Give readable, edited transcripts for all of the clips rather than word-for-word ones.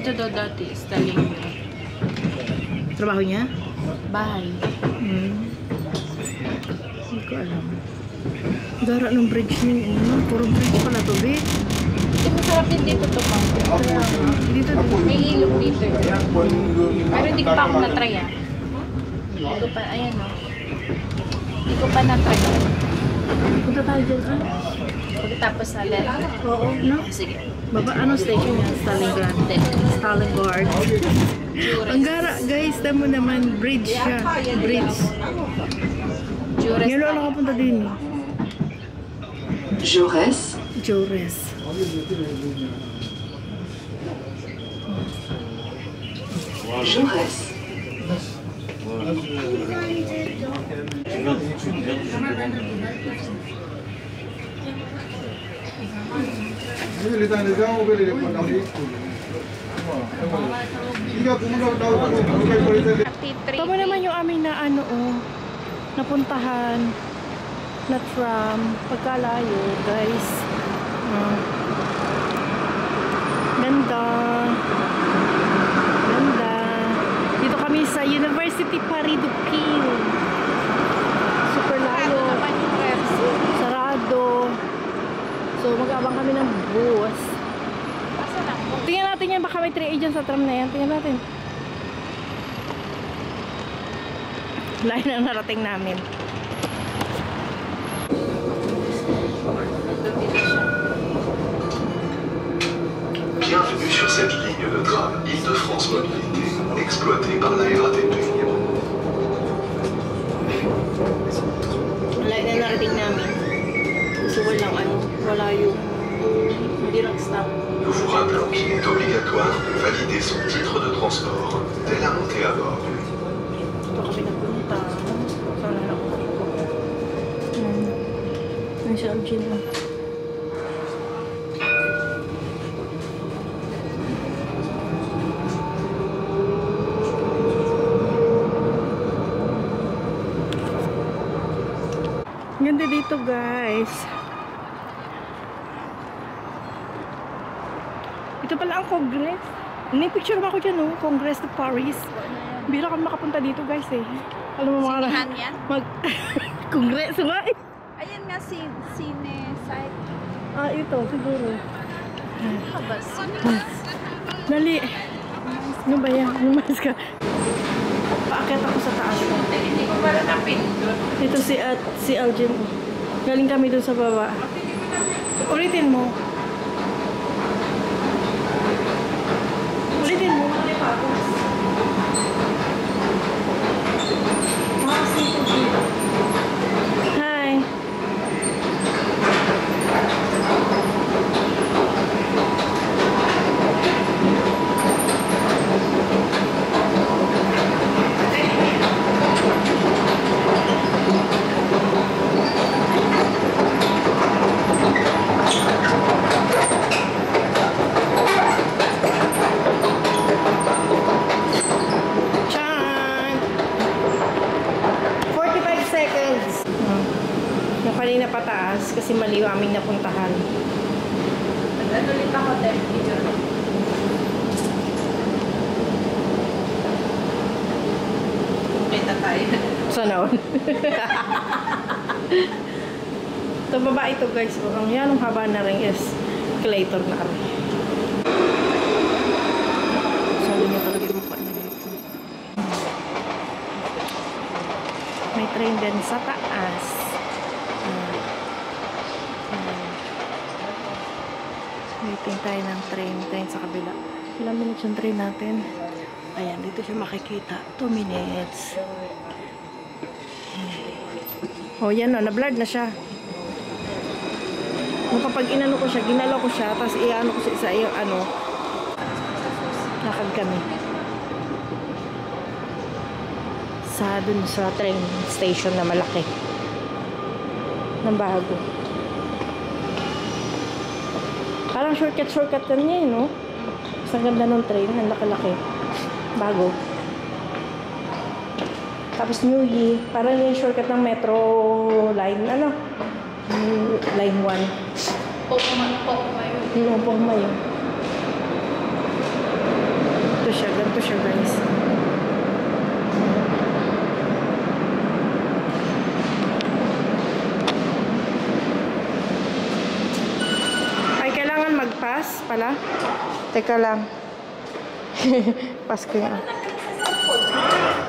Dito daw dati, Stalingrad. Trabaho niya? Bahay. Hindi ko alam. Gara ng bridge niyo. Puro bridge pala to, babe. Ito masarap din dito to pa. Dito. May ilog dito. Pero hindi ko pa ako na-try ah. Hindi ko pa, ayan o. Hindi ko pa na-try. Punta tayo dyan, Pagkatapos na letter. Oo, no? Sige. Baba, ano station yan? Stalingrad. Stalingrad. Ang gara, guys, tamo naman, bridge siya. Bridge. Ngayon lang nakapunta din. Jaurès. Jaurès. Jaurès. Tama naman yung aming na ano napuntahan na tram pagkalayo, guys. Ganda. Dito kami sa University Paris Dauphine. Super layo. Sarado. So mag-abang kami ng bus. Tingnan natin yan, baka may 3A dyan sa tram na yan. Tingnan natin. Lain ang narating namin. Bienvenue sur cette ligne de tram Île-de-France Mobilité, exploitée par la RATP. Lain ang narating namin. Gusto wala yung hindi nag-stop. Nous vous rappelons qu'il est obligatoire de valider son titre de transport dès la montée à bord. Ito kami nagpunta. Sana na ako. Ang siya ang gina. Ganda dito, guys. Ito pala ang Congress. Picture mo ako dyan, no? Congress de Paris. Bira kami makapunta dito, guys, eh. Alam mo mga... Sinihan yan? Congress nga, eh. Ayan nga, cine site. Ah, ito, siguro. Haba, cine. Dali. Ano ba yan? Lumayas ka. Paakyat ako sa taas. Hindi ko pala napindot. Ito si Algin. Galing kami dun sa baba. Ulitin mo. Ulitin mo. Hi. Kanina pataas kasi mali yung aming napuntahan. Nag-anulit ako, video. Kita tayo. Sana all. Ito baba ito, guys. Ang yan, ang haba na rin is escalator na rin. Sabi niya talaga yung mukha niya dito. May train din sa taas. Waiting tayo ng train sa kabila. Ilang minutes yung train natin? Ayan, dito siya makikita. 2 minutes. Oh, yan o. Na-blurred na siya. Kapag inano ko siya, ginalaw ko siya, tapos i-ano ko siya sa iyo, lakad kami. Dun sa train station na malaki. Nang bago. Parang shortcut na niya, no? Ang ganda ng train, ang laki-laki. Bago. Tapos New Year, parang yung shortcut ng metro line, line 1. Pokemon. Pokemon. Ganito siya guys. Ay, kailangan mag-pass pala. Teka lang. Pass ko yan.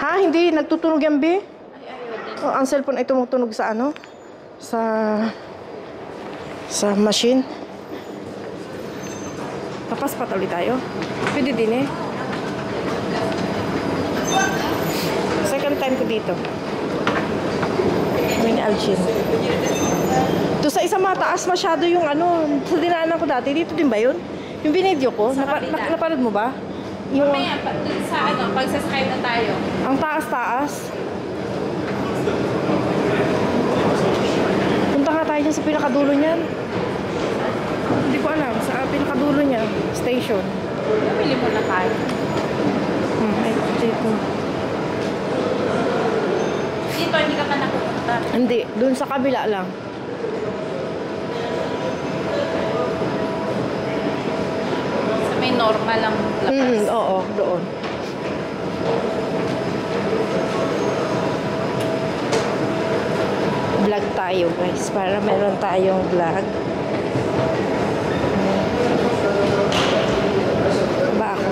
Ha? Hindi. Nagtutunog yan, B? Oh, ang cellphone ay tumutunog sa ano? Sa machine. Tapos pa ulit tayo. Pwede din eh. Second time ko dito. May Algin. Doon sa isang mataas masyado yung ano, sa dinaanan ko dati. Dito din ba yun? Yung binidyo ko? Napanood mo ba? Yung, Mamaya, dun sa ano, pag-subscribe na tayo. ang taas-taas. Punta nga tayo dyan sa pinakadulo niyan. Hindi ko alam. Sa pinakadulo niya. Station. Pili mo na tayo. Ay, dito. Dito, hindi ka pa napupunta. Hindi. Doon sa kabila lang. Sa may normal lang labas. Oo. Doon. Vlog tayo guys. Para meron tayong vlog. Ba ako?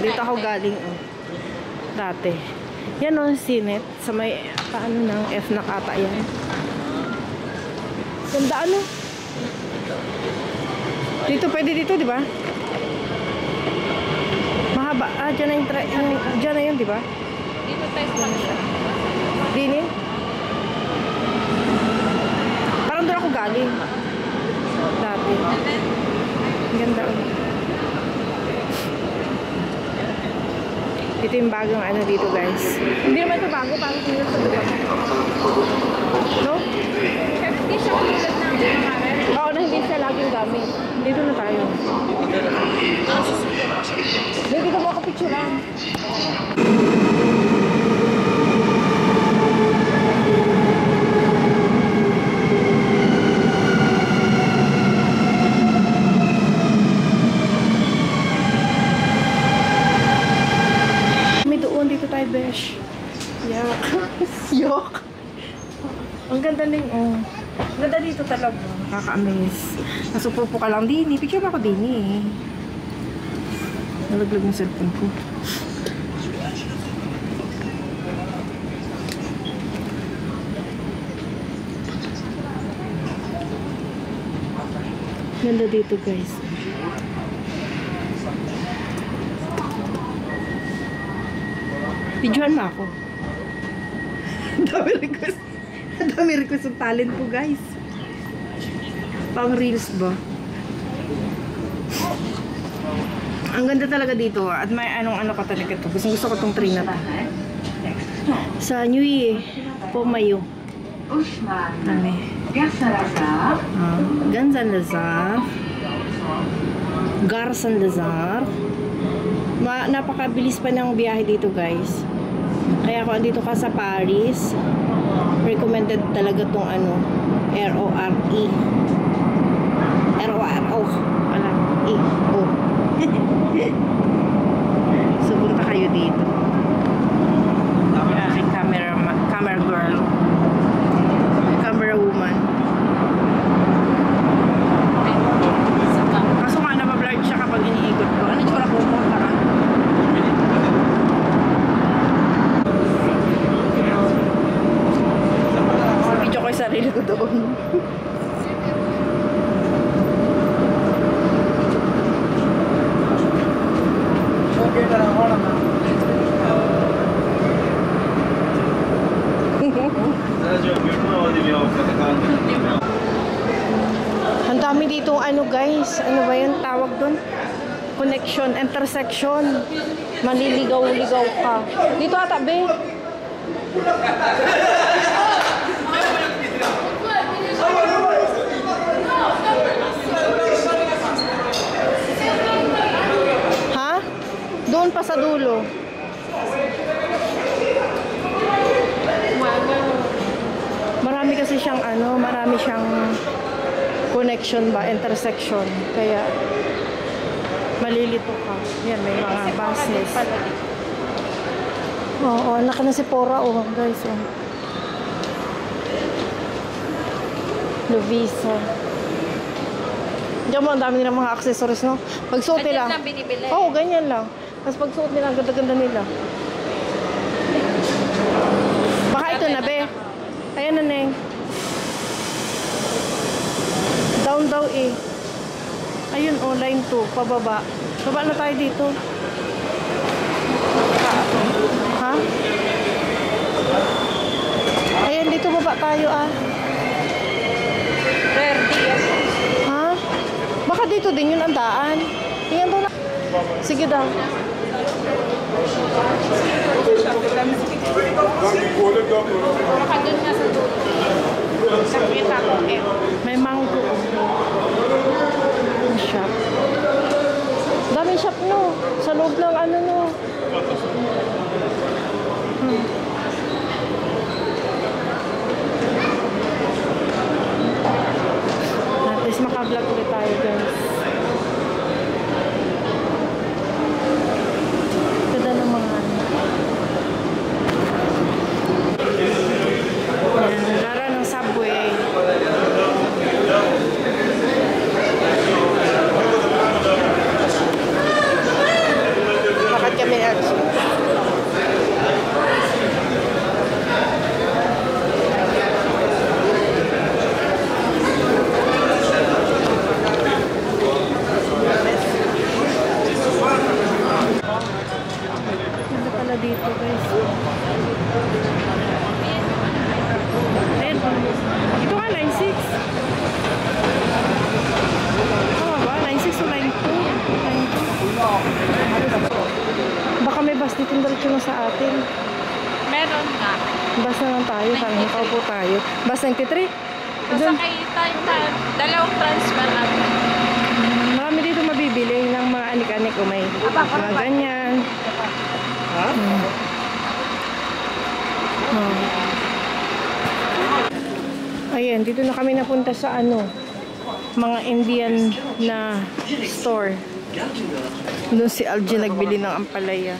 Dito ako galing dati. Yan o, Sinet. Sa may, paano ng F na kata yan. Ganda ano? Dito, pwede dito, di ba? Mahaba. Dyan na yung, dyan na yun, di ba? Dito tayo sa kanila. Dini? Parang doon ako galing. Dati. Ang ganda. Ito yung bagong ano dito guys. Hindi naman ito bago. Parang tingnan sa diba? No? Hindi siya katulad ng kamer. Oo, na hindi siya laging gamit. Dito na tayo. Dito mo ako picture lang. Dito tayo, besh. Yak. Yok. Ang ganda din, oh. Ang ganda dito talaga. Nakaka-amaze. Nasupupo ka lang din, eh. Picture ako din, eh. Nalaglag yung cellphone ko. Ganda dito, guys. Videoan mo ako. Dami request ng talent ko, guys. Pang reels ba? Ang ganda talaga dito. At may ano ka talaga ito. Gusto ko itong tree na to. Sa New Year po Mayo. Dami. Gansan Lazar. Garsan Lazar. Napakabilis pa ng biyahe dito, guys. Kaya kung andito ka sa Paris, recommended talaga tong ano, R-O-R-E. R-O-R-O. Alam, E-O. So, punta kayo dito. Aking camera girl. Camera woman. Kaso nga, nabablurred siya kapag iniikot ko. Ano yung ko pumunta ka? Video ko yung sarili ko doon. Ang dami dito ano guys, ano ba yun tawag doon? Connection, intersection. Maliligaw-ligaw ka. Dito ata, be. Ha? Doon pa sa dulo. marami kasi siyang ano, marami siyang connection ba, intersection. Kaya malilito ka. Yan, may mga buses. Oo, anak na si Pora, oh, guys, oh. Lovisa. Diyan mo, ang dami nilang mga accessories, no? Pagsuot nila. Ganyan lang binibili. Oo, ganyan lang. Tapos pagsuot nila, ang ganda-ganda nila. Baka ito na, be. Ayan na, Neng. Down daw, eh. Ayun, oh, line 2, pababa. Baba na tayo dito. Ha? Ayan, dito baba tayo, ah. Rare deal. Ha? Baka dito din yun ang daan. Tingnan daw na. Sige daw. Baka dun nga sa dulo. Nakita ko eh. May mango. Ang shop. Daming shop, no? Sa loob ng ano, no? At least makablog ulit tayo, guys. Ganda ng mga ano. Ayan, lara ng subway. Bakit kami ganda pala dito, guys. Ayan. Ito nga, line 6. Tama ba? Line 6 o line 2? Line 2. Baka may bus dito diretso na sa atin. Meron nga. Bus na lang tayo. Kami nakaupo tayo. Bus 93? Masakay tayo dalawang transfer natin. Marami dito mabibili ng mga anik-anik o may mga ganyan. Ayan, dito na kami napunta sa ano, mga Indian na store. Doon si Algie nagbili ng ampalaya.